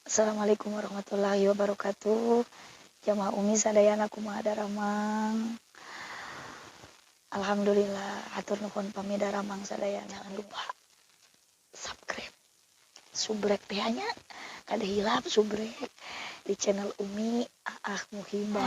Assalamualaikum warahmatullahi wabarakatuh. Jamaah Umi sadayana kumaha daramang. Alhamdulillah, hatur nuhun pamidaramang sadayana. Jangan lupa subscribe, subrek teh nya. Kada hilap subrek di channel Umi Aah Muhibah.